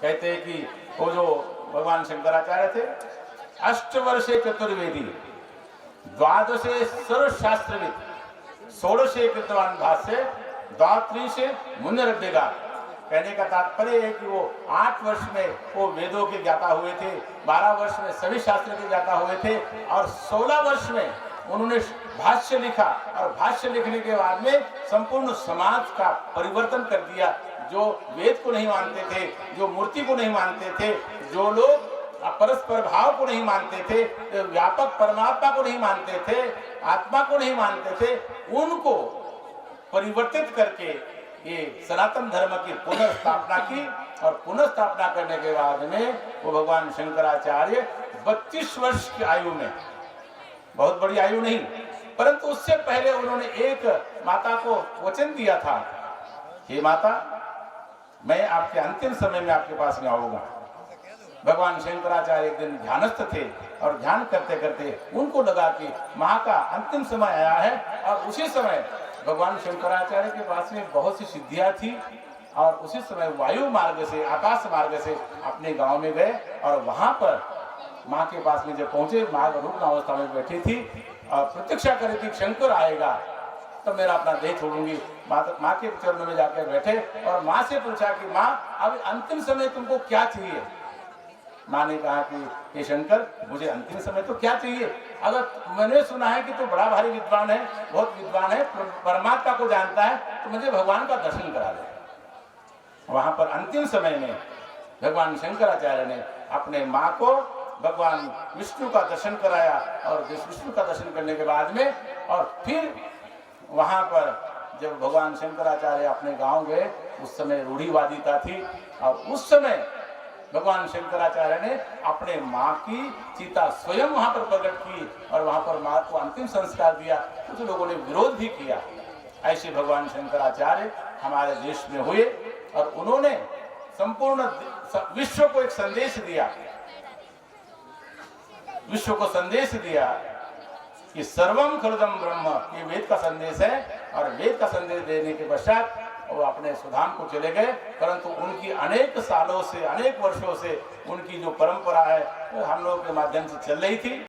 कहते हैं कि वो जो भगवान शंकराचार्य थे, अष्टवर्षे चतुर्वेदी, द्वादशे सर्वशास्त्रविद, षोडशे कृतवान भाष्य, द्वात्रिशे मुनिरभ्यगा। कहने का तात्पर्य है कि वो 8 वर्ष में वो वेदों के ज्ञाता हुए थे, 12 वर्ष में सभी शास्त्र के ज्ञाता हुए थे और 16 वर्ष में उन्होंने भाष्य लिखा और भाष्य लिखने के बाद में संपूर्ण समाज का परिवर्तन कर दिया। जो वेद को नहीं मानते थे, जो मूर्ति को नहीं मानते थे, जो लोग परस्पर भाव को नहीं मानते थे, व्यापक परमात्मा को नहीं मानते थे, आत्मा को नहीं मानते थे, उनको परिवर्तित करके ये सनातन धर्म की पुनर्स्थापना की। और पुनर्स्थापना करने के बाद में वो भगवान शंकराचार्य 32 वर्ष की आयु में, बहुत बड़ी आयु नहीं, परंतु उससे पहले उन्होंने एक माता को वचन दिया था, हे माता, मैं आपके अंतिम समय में आपके पास में आऊंगा। भगवान शंकराचार्य एक दिन ध्यानस्थ थे और ध्यान करते करते उनको लगा कि माँ का अंतिम समय आया है। और उसी समय भगवान शंकराचार्य के पास में बहुत सी सिद्धियां थी और उसी समय वायु मार्ग से, आकाश मार्ग से अपने गांव में गए और वहां पर माँ के पास में जब पहुंचे, माँ रुग्ण अवस्था में बैठी थी और प्रतीक्षा करी थी शंकर आएगा तो मेरा अपना देह छोड़ूंगी। माँ के चरणों में जाकर बैठे और माँ से पूछा कि माँ, अब अंतिम समय तुमको क्या चाहिए? माँ ने कहा कि हे शंकर, मुझे अंतिम समय तो क्या चाहिए? अगर मैंने सुना है कि तू बड़ा भारी विद्वान है, बहुत विद्वान है, परमात्मा को जानता है, तो मुझे भगवान का दर्शन करा दे। वहां पर अंतिम समय में भगवान शंकराचार्य ने अपने माँ को भगवान विष्णु का दर्शन कराया और विष्णु का दर्शन करने के बाद में और फिर वहां पर जब भगवान शंकराचार्य अपने गांव गए, उस समय रूढ़िवादिता थी और उस समय भगवान शंकराचार्य ने अपने माँ की चिता स्वयं वहां पर प्रकट की और वहां पर माँ को अंतिम संस्कार दिया। कुछ लोगों ने विरोध भी किया। ऐसे भगवान शंकराचार्य हमारे देश में हुए और उन्होंने संपूर्ण विश्व को एक संदेश दिया, विश्व को संदेश दिया कि सर्वम खलुदम ब्रह्म, ये वेद का संदेश है। और वेद का संदेश देने के पश्चात वो अपने सुधाम को चले गए, परंतु उनकी अनेक सालों से, अनेक वर्षों से उनकी जो परंपरा है वो हम लोगों के माध्यम से चल रही थी।